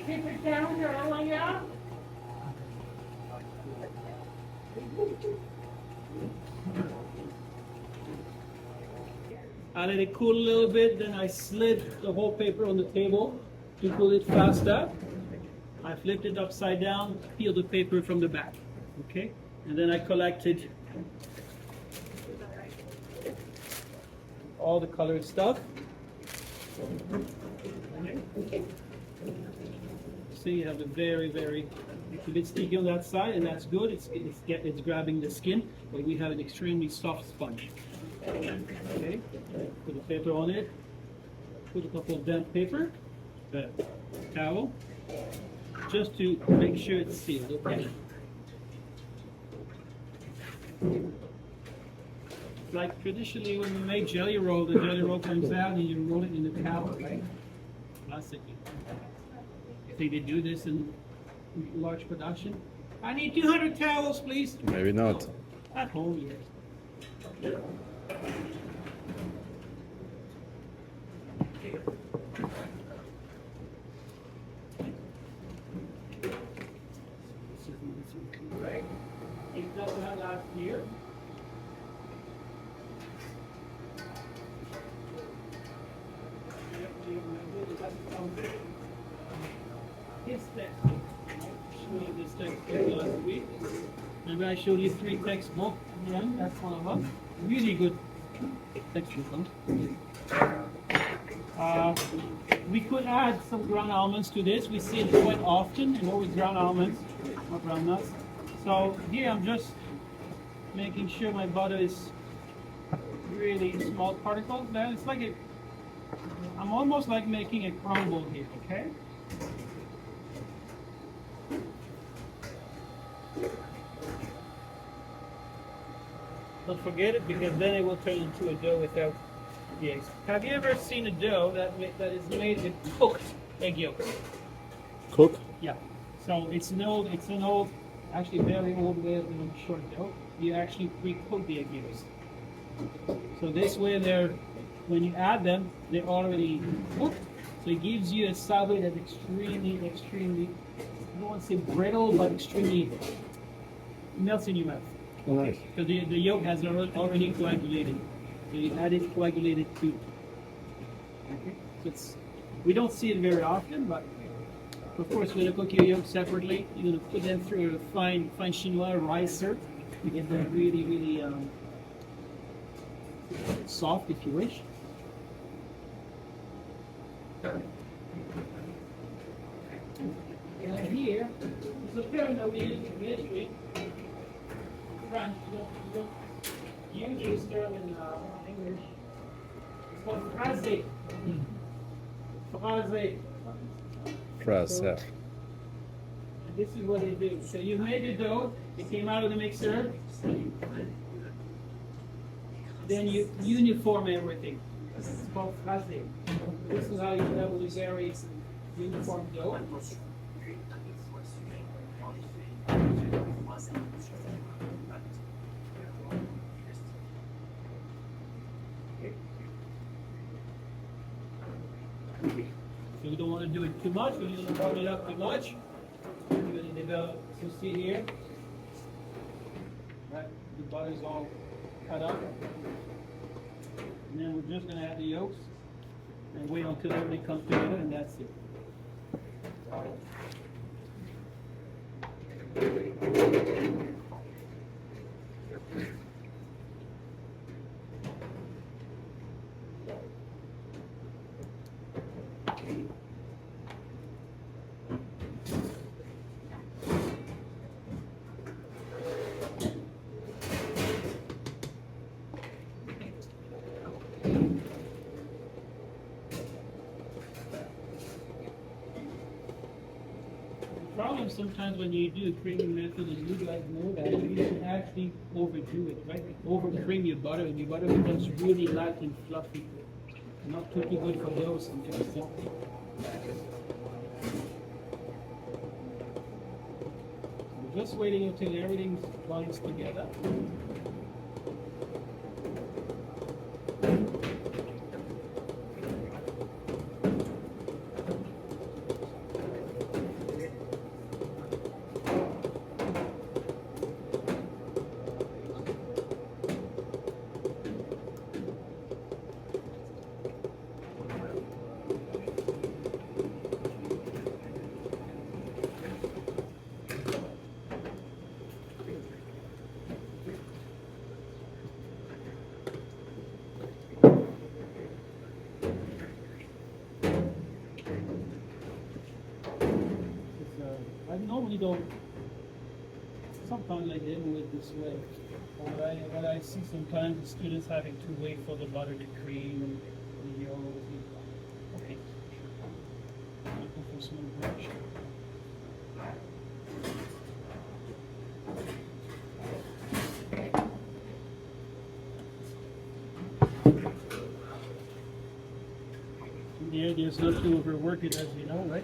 Keep it down, darling, yeah? I let it cool a little bit, then I slid the whole paper on the table to cool it faster. I flipped it upside down, peeled the paper from the back. Okay? And then I collected all the colored stuff. See, you have a it's a bit sticky on that side, and that's good. It's grabbing the skin, but we have an extremely soft sponge. Okay, put the paper on it. Put a couple of damp paper, towel, just to make sure it's sealed. Okay. Like traditionally, when we make jelly roll, the jelly roll comes out and you roll it in the towel, right? Classically. You think they do this in large production? I need 200 towels, please. Maybe not. At home, yes. Right? It doesn't have last year. This text, this textbook last week. Maybe I showed you 3 textbooks. Yeah, that's one of them. Really good textbook. We could add some ground almonds to this. We see it quite often, and always ground almonds or ground nuts. So here I'm just making sure my butter is really small particles. Now it's like I'm almost like making a crumble here, okay? Don't forget it, because then it will turn into a dough without the eggs. Have you ever seen a dough that is made with cooked egg yolks? Cook? Yeah. So it's an old, actually very old way of doing short dough. You actually pre-cook the egg yolks. So this way when you add them, they're already cooked. So it gives you a solid that's extremely, I don't want to say brittle, but extremely melts in your mouth. Oh, nice. Because the yolk has already coagulated. So you add it coagulated too. Okay? So we don't see it very often, but of course you're going to cook your yolk separately. You're going to put them through a fine chinois ricer to get them really soft, if you wish. And here is a term that we use in history. French, you don't use this term in English. It's called phrase. Phrase. Phrase, yeah. This is what they do. So you made the dough, it came out of the mixer, then you uniform everything. It's called phrase. This is how you have a very uniform dough. So you don't want to do it too much, you don't want to warm it up too much. You're going to develop, so see here, right? The butter is all cut up. And then we're just going to add the yolks and wait until everything comes together, and that's it. The problem sometimes when you do a creaming method, and you guys know that, you can actually overdo it, right? Over cream your butter, and your butter becomes really light and fluffy. Not too good for dough sometimes. So we're just waiting until everything binds together. you don't. Sometimes I do it this way. What I see sometimes the students having to wait for the butter to cream and the yolk. Okay. Looking for some brush. The idea is not to overwork it, as you know, right?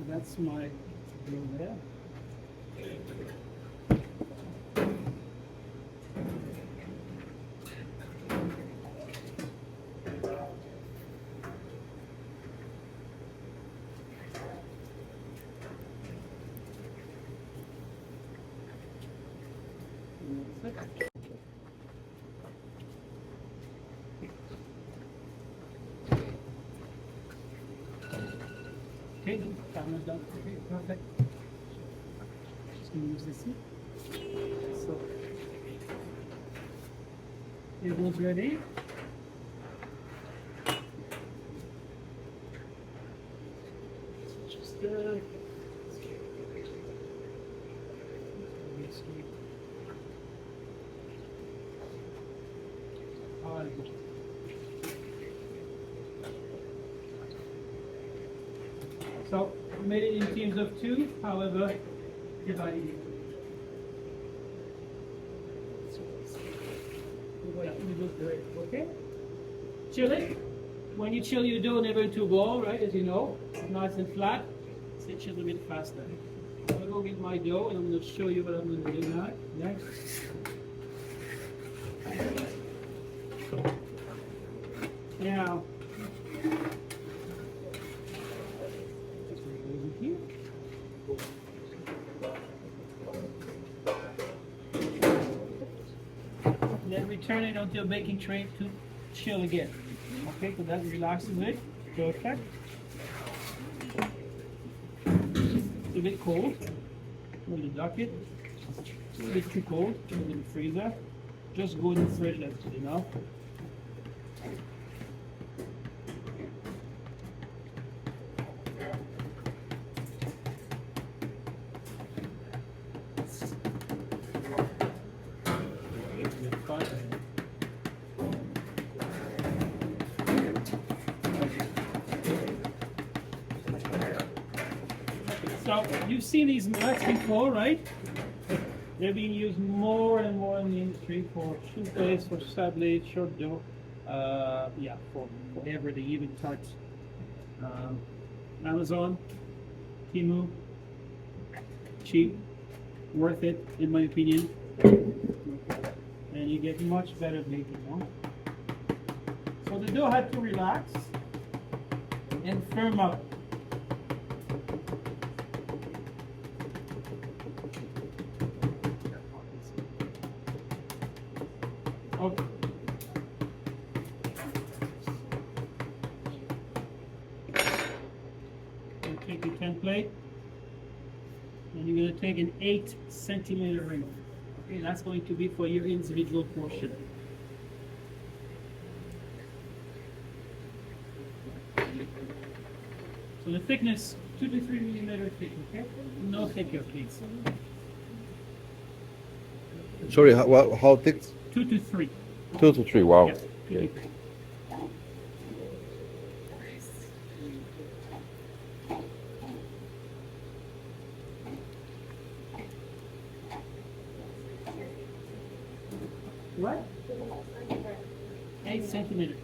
That's my dough there. Okay, camera's done. Okay, perfect. Just gonna use this here. So, table's ready. Just So we made it in teams of 2, however, divided it. Okay? Chill it. When you chill your dough, never too ball, right? As you know, it's nice and flat. So it chills a bit faster. I'm gonna go get my dough and I'm gonna show you what I'm gonna do now. Next. Now, here. Then return it onto a baking tray to chill again. Okay, so that relaxes it. Perfect. It's a bit cold. We'll duck it. It's a bit too cold. Put it in the freezer. Just go in the fridge, that's good enough. So you've seen these nuts before, right? They're being used more and more in the industry for soufflés, for sablés, shortdough, yeah, for whatever they even touch. Amazon, Temu, cheap, worth it in my opinion, and you get much better baking. Huh? So the dough had to relax and firm up. Okay. You take your template and you're going to take an 8-centimeter ring. Okay, that's going to be for your individual portion. So the thickness, 2 to 3 millimeter thick, okay? No thicker, please. Sorry, how thick? 2 to 3. 2 to 3, wow. Yes, 2 to 3. What? 8 centimeters.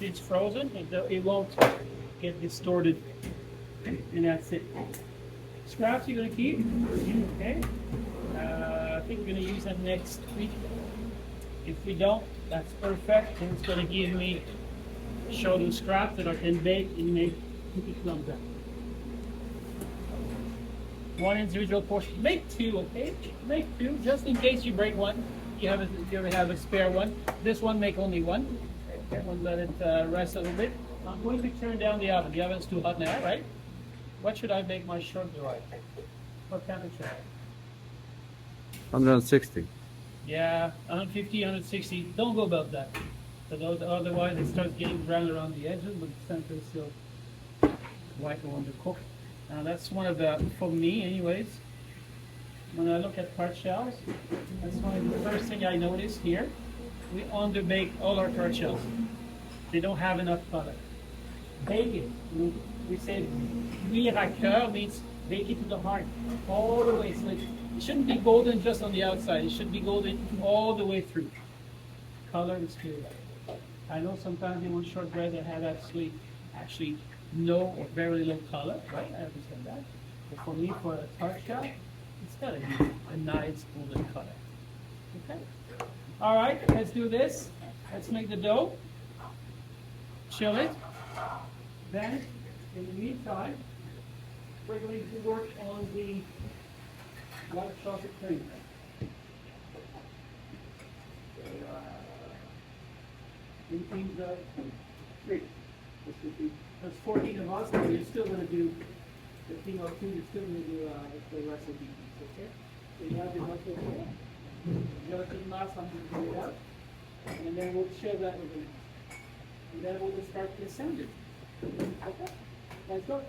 See, it's frozen. It won't get distorted. And that's it. Scraps you're gonna keep. Okay. I think we're gonna use them next week. If we don't, that's perfect. And it's gonna give me show the scraps that I can bake and make cookie crumbs out. One individual portion. Make two, okay? Make two, just in case you break one. You have a spare one. This one, make only one. Okay, we'll let it rest a little bit. I'm going to turn down the oven. The oven's too hot now, right? What should I make my shortdough at? What temperature? 160. Yeah, 150, 160. Don't go above that. Otherwise, it starts getting brown around the edges, but the center is still white or undercooked. Now, that's one of the, for me, anyways. When I look at tart shells, that's one of the first thing I notice here. We underbake all our tart shells. They don't have enough color. Bake it. We say cuire à cœur means bake it to the heart, all the way. So it shouldn't be golden just on the outside. It should be golden all the way through. Color is good. I know sometimes you want shortbread that have actually no or very low color, right? I understand that. But for me, for a tart shell, it's gotta be a nice golden color. Okay. All right, let's do this. Let's make the dough. Chill it. Then, in the meantime, we're going to work on the white chocolate cream. In teams of 3. There's 14 of us, but you're still going to do the team of 2. You're still going to do the rest of the teams. Okay? So you have your muscle here. Gelatin mass, I'm going to do it out. And then we'll share that with them. And then we'll just start to assemble it. Okay? Let's go.